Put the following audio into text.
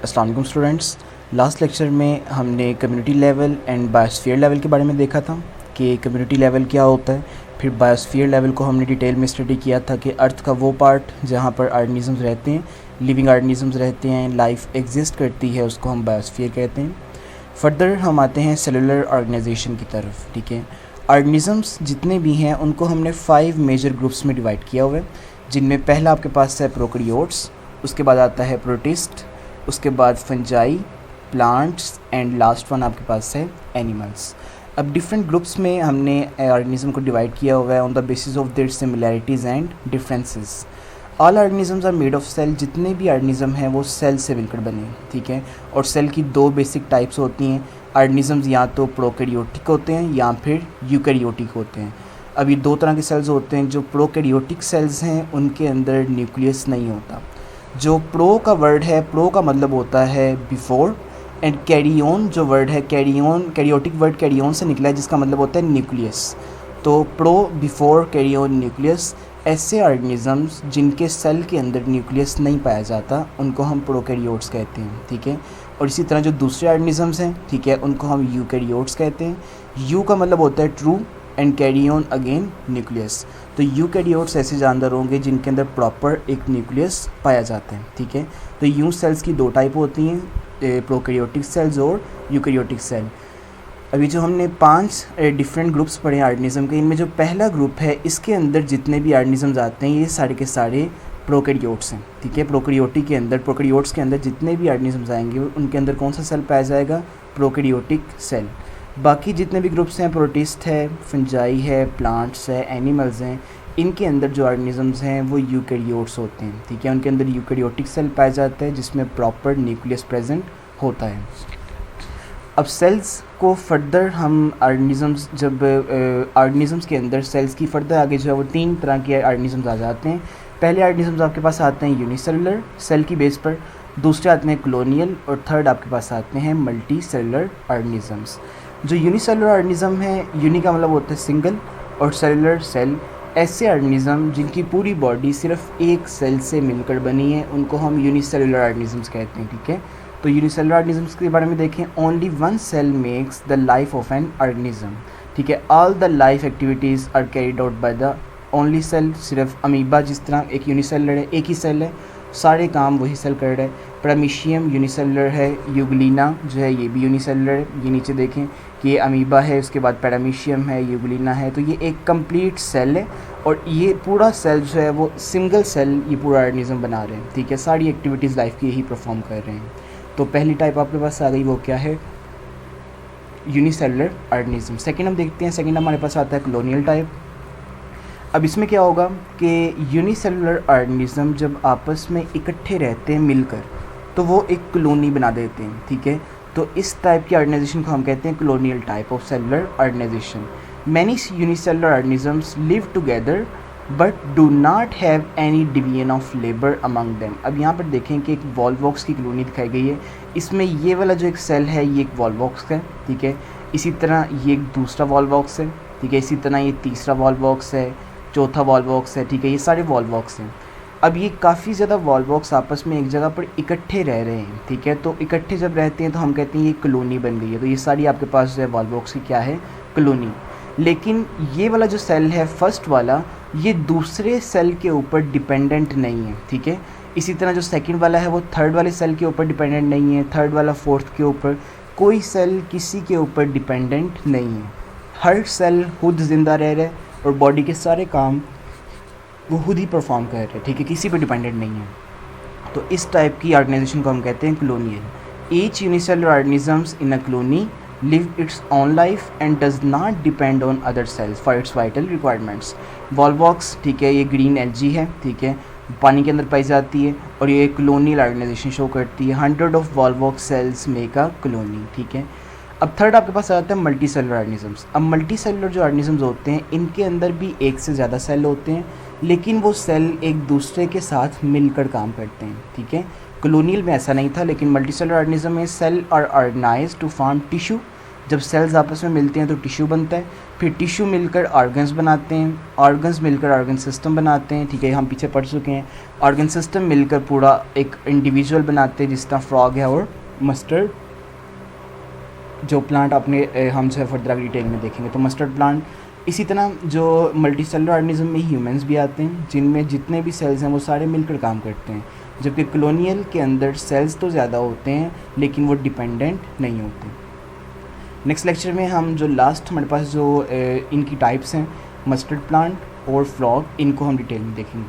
अस्सलाम वालेकुम students. Last lecture में हमने community level and biosphere level के बारे में देखा था कि कम्युनिटी लेवल क्या होता है। फिर बायोस्फीयर लेवल को हमने डिटेल में स्टडी किया था कि अर्थ का वो पार्ट जहाँ पर ऑर्गेनिज़म्स रहते हैं, लिविंग ऑर्गेनिज़म्स रहते हैं, लाइफ एग्जिस्ट करती है, उसको हम बायोस्फीयर कहते हैं। फर्दर हम आते हैं सेलुलर ऑर्गेनाइजेशन की तरफ। ठीक है, ऑर्गेनिज़म्स जितने भी हैं उनको हमने 5 मेजर ग्रुप्स में डिवाइड किया हुआ है, जिनमें पहला आपके पास है प्रोकैरियोट्स, उसके बाद आता है प्रोटिस्ट, उसके बाद fungi, plants and last one आपके पास है एनिमल्स। अब डिफरेंट ग्रुप्स में हमने ऑर्गेनिज्म को डिवाइड किया हुआ है on the basis of their similarities and differences. All organisms are made of cell. जितने भी ऑर्गेनिज्म हैं वो सेल से मिलकर बने हैं। ठीक है, और सेल की 2 बेसिक टाइप्स होती हैं। ऑर्गेनिजम्स या तो प्रोकैरियोटिक होते हैं या फिर यूकैरियोटिक होते हैं। अब ये 2 तरह के सेल्स होते हैं। जो प्रोकैरियोटिक सेल्स हैं उनके अंदर न्यूक्लियस नहीं होता। जो प्रो का वर्ड है, प्रो का मतलब होता है बिफोर, एंड कैरियोन जो वर्ड है, कैरियोटिक वर्ड कैरियोन से निकला है जिसका मतलब होता है न्यूक्लियस। तो प्रो, बिफोर, कैरियोन, न्यूक्लियस, ऐसे ऑर्गेनिजम्स जिनके सेल के अंदर न्यूक्लियस नहीं पाया जाता उनको हम प्रोकैरियोट्स कहते हैं। ठीक है, और इसी तरह जो दूसरे ऑर्गेनिजम्स हैं, ठीक है, उनको हम यूकैरियोट्स कहते हैं। यू का मतलब होता है ट्रू एंड कैरियोन अगेन न्यूक्लियस। तो यूकैरियोट्स ऐसे जानवर होंगे जिनके अंदर प्रॉपर एक न्यूक्लियस पाया जाता है। ठीक है, तो यूं सेल्स की 2 टाइप होती हैं, प्रोकैरियोटिक सेल्स और यूकैरियोटिक सेल। अभी जो हमने 5 डिफरेंट ग्रुप्स पढ़े हैं ऑर्गेनिज्म के, इनमें जो पहला ग्रुप है इसके अंदर जितने भी ऑर्गेनिजम्स आते हैं ये सारे के सारे प्रोकैरियोट्स हैं। ठीक है, प्रोकैरियोटिक के अंदर, प्रोकैरियोट्स के अंदर जितने भी ऑर्गेनिजम्स आएंगे उनके अंदर कौन सा सेल पाया जाएगा? Prokaryotic cell. बाकी जितने भी ग्रुप्स हैं, प्रोटिस्ट है, फंजाई है, प्लांट्स है, एनिमल्स हैं, इनके अंदर जो ऑर्गेनिजम्स हैं वो यूकैरियोट्स होते हैं। ठीक है, उनके अंदर यूकैरियोटिक सेल पाया जाता है जिसमें प्रॉपर न्यूक्लियस प्रेजेंट होता है। अब सेल्स को फर्दर हम ऑर्गेनिजम्स, जब ऑर्गेनिजम्स के अंदर सेल्स की फर्दर आगे जो है वो 3 तरह के ऑर्गेनिजम्स आ जाते हैं। पहले ऑर्गेनिजम्स आपके पास आते हैं यूनिसेलुलर सेल की बेस पर, दूसरे आते हैं कॉलोनियल, और थर्ड आपके पास आते हैं मल्टी सेलुलर ऑर्गेनिजम्स। जो यूनिसेलुलर ऑर्गेनिज्म है, यूनि का मतलब होता है सिंगल और सेलुलर सेल, ऐसे ऑर्गेनिज्म जिनकी पूरी बॉडी सिर्फ एक सेल से मिलकर बनी है उनको हम यूनिसेलुलर ऑर्गेनिजम्स कहते हैं। ठीक है, तो यूनिसेलुलर ऑर्गेनिजम्स के बारे में देखें। Only one cell makes the life of an organism. ठीक है, all the life activities are carried out by the only cell. सिर्फ अमीबा जिस तरह एक यूनिसेलुलर है, एक ही सेल है, सारे काम वही सेल कर रहा है। पैरामीशियम यूनिसेलुलर है, यूग्लिना जो है ये भी यूनिसेलुलर है। ये नीचे देखें कि ये अमीबा है, उसके बाद पैरामीशियम है, यूग्लिना है, तो ये एक कंप्लीट सेल है और ये पूरा सेल जो है वो सिंगल सेल ये पूरा ऑर्गेनिज्म बना रहे हैं। ठीक है, सारी एक्टिविटीज़ लाइफ की यही परफॉर्म कर रहे हैं। तो पहली टाइप आपके पास आ गई, वो क्या है? Unicellular organism. सेकंड हम देखते हैं, सेकंड हमारे पास आता है कॉलोनियल टाइप। अब इसमें क्या होगा कि यूनिसेलुलर ऑर्गेनिज्म जब आपस में इकट्ठे रहते हैं मिलकर तो वो एक कॉलोनी बना देते हैं। ठीक है, तो इस टाइप की ऑर्गेनाइजेशन को हम कहते हैं colonial type of cellular organisation. Many unicellular organisms live together but do not have any division of labour among them. अब यहाँ पर देखें कि एक वॉलवॉक्स की कॉलोनी दिखाई गई है। इसमें ये वाला जो एक सेल है ये एक वॉलवॉक्स का है। ठीक है, इसी तरह ये एक दूसरा वॉलवॉक्स है। ठीक है, इसी तरह ये तीसरा वॉलवॉक्स है, चौथा वॉलवॉक्स है। ठीक है, ये सारे वॉलवॉक्स हैं। अब ये काफ़ी ज़्यादा वॉलवॉक्स आपस में एक जगह पर इकट्ठे रह रहे हैं। ठीक है, तो इकट्ठे जब रहते हैं तो हम कहते हैं ये कॉलोनी बन गई है। तो ये सारी आपके पास जो है वॉलवॉक्स की क्या है? कॉलोनी। लेकिन ये वाला जो सेल है फर्स्ट वाला, ये दूसरे सेल के ऊपर डिपेंडेंट नहीं है। ठीक है, इसी तरह जो सेकंड वाला है वो थर्ड वाले सेल के ऊपर डिपेंडेंट नहीं है, थर्ड वाला फोर्थ के ऊपर, कोई सेल किसी के ऊपर डिपेंडेंट नहीं है। हर सेल खुद ज़िंदा रह रहा है और बॉडी के सारे काम वो खुद ही परफॉर्म कर रहे हैं। ठीक है, किसी पे डिपेंडेंट नहीं है। तो इस टाइप की ऑर्गेनाइजेशन को हम कहते हैं colonial. Each unicellular organisms in a colony live its own life and does not depend on other cells for its vital requirements. Volvox, ठीक है, ये ग्रीन एल्गी है। ठीक है, पानी के अंदर पाई जाती है और ये कॉलोनियल ऑर्गेनाइजेशन शो करती है। 100 of volvox cells make a colony. ठीक है, अब थर्ड आपके पास आता है मल्टी सेलुलर ऑर्गेनिजम्स। अब मल्टी सेलुलर जो ऑर्गेनिजम्स होते हैं इनके अंदर भी एक से ज़्यादा सेल होते हैं, लेकिन वो सेल एक दूसरे के साथ मिलकर काम करते हैं। ठीक है, कॉलोनियल में ऐसा नहीं था, लेकिन मल्टी सेलुलर ऑर्गेनिज्म में cell are organised to form tissue जब सेल्स आपस में मिलते हैं तो टिश्यू बनता है, फिर टिश्यू मिलकर ऑर्गन्स बनाते हैं, ऑर्गन्स मिलकर ऑर्गन सिस्टम बनाते हैं, ठीक है, हम पीछे पढ़ चुके हैं। ऑर्गन सिस्टम मिलकर पूरा एक इंडिविजुअल बनाते हैं, जिस तरह फ्रॉग है और मस्टर्ड, जो प्लांट अपने हम जो है फर्दर डिटेल में देखेंगे, तो मस्टर्ड प्लांट। इसी तरह जो मल्टी सेलुलर ऑर्गेनिज्म में ह्यूमंस भी आते हैं, जिनमें जितने भी सेल्स हैं वो सारे मिलकर काम करते हैं, जबकि कॉलोनियल के अंदर सेल्स तो ज़्यादा होते हैं लेकिन वो डिपेंडेंट नहीं होते। नेक्स्ट लेक्चर में हम जो लास्ट हमारे पास जो इनकी टाइप्स हैं, मस्टर्ड प्लांट और फ्रॉग, इनको हम डिटेल में देखेंगे।